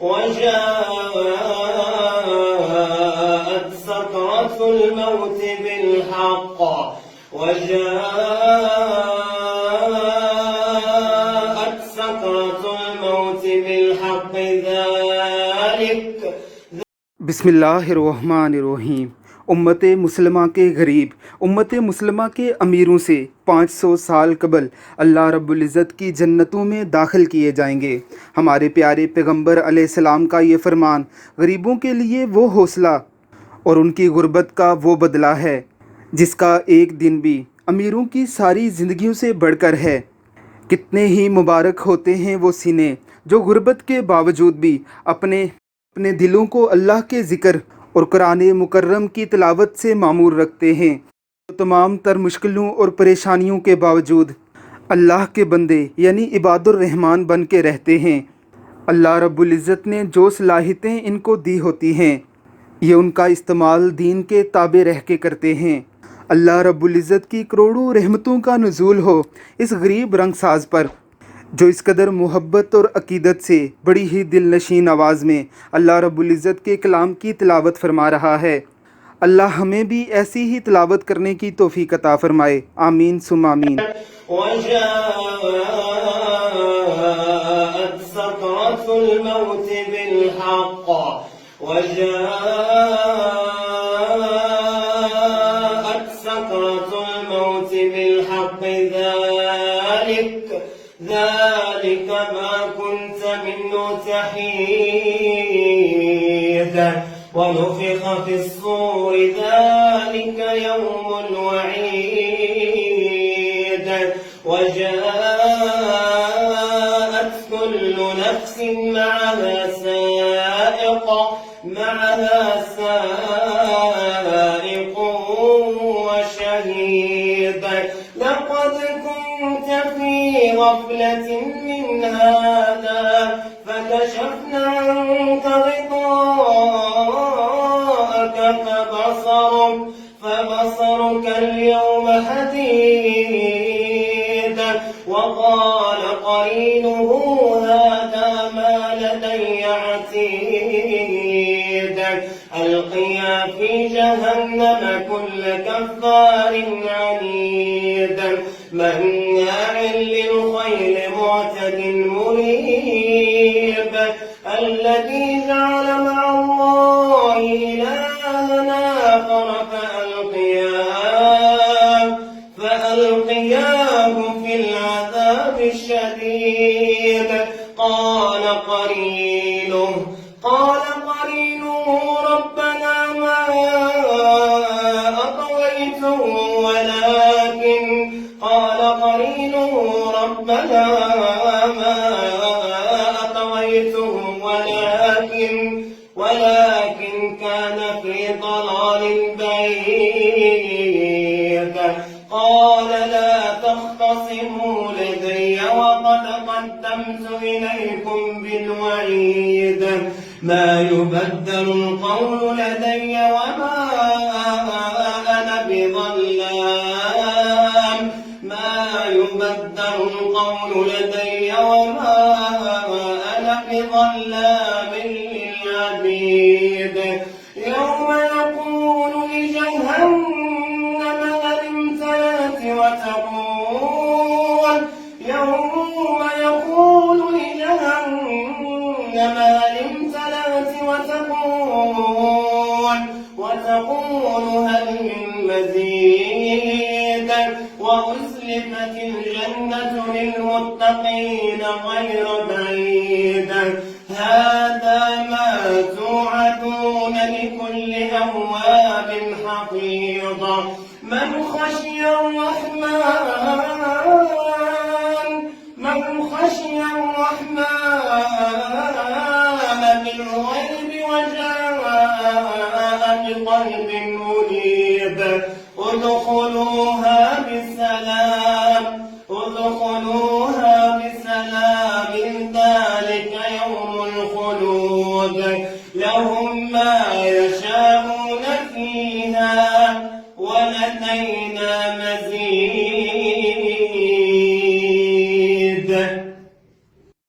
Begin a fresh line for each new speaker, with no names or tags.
وجاءت سكرة الموت بالحق وجاءت سكرة الموت بالحق ذلك
बिस्मिल्लाहिर्रहमानिर्रहीम। उम्मत मुसलमा के गरीब, उम्मत मुसलमा के अमीरों से 500 साल कबल अल्लाह रब्बुल इज़्ज़त की जन्नतों में दाखिल किए जाएंगे। हमारे प्यारे पैगंबर अलैहिस्सलाम का ये फरमान गरीबों के लिए वो हौसला और उनकी गुर्बत का वो बदला है जिसका एक दिन भी अमीरों की सारी ज़िंदगियों से बढ़कर है। कितने ही मुबारक होते हैं वो सीने जो गुर्बत के बावजूद भी अपने दिलों को अल्लाह के ज़िक्र और कुरान मुकर्रम की तिलावत से मामूर रखते हैं। तो तमाम तर मुश्किलों और परेशानियों के बावजूद अल्लाह के बंदे यानी इबादुर रहमान बन के रहते हैं। अल्लाह रब्बुल इज़्ज़त ने जो सलाहियतें इनको दी होती हैं ये उनका इस्तेमाल दीन के ताबे रह के करते हैं। अल्लाह रब्बुल इज़्ज़त की करोड़ों रहमतों का नुज़ूल हो इस गरीब रंगसाज पर जो इस कदर मोहब्बत और अकीदत से बड़ी ही दिल नशीन आवाज़ में अल्लाह रब्बुल इज़्ज़त के कलाम की तिलावत फरमा रहा है। अल्लाह हमें भी ऐसी ही तिलावत करने की तौफीक अता फरमाए। आमीन सुम्मा आमीन।
وجاءت سكرة الموت بالحق وجاءت سكرة الموت بالحق ذلك ما كنت منه تحيد ونفخ في الصور ذلك يوم الوعيد وجاءت كل نفس معها سائق وشهيد لقد كنت في غفلة من هذا فكشفنا عنك غطاءك فبصرك اليوم حديد وقال قرينه هذا ما لدي عتيد ألقيا في جهنم كل كفار عنيد مناع للخير معتد مريب الذي جعل مع الله إلها آخر فألقياه في العذاب الشديد قال قرينه ربنا ما أطغيته ولكن كان في ضلال بعيد قال لا تختصموا لدي وقد قدمت إليكم بالوعيد ما يبدل القول لدي وما أنا بظلام للعبيد يوم يقول لجهنم هل امتلأت وتقول هل من مزيد وأزلفت الجنة للمتقين غير بعيد هذا ما توعدون لكل أواب حفيظ من خشي الرحمن بالغيب وجاء بقلب منيب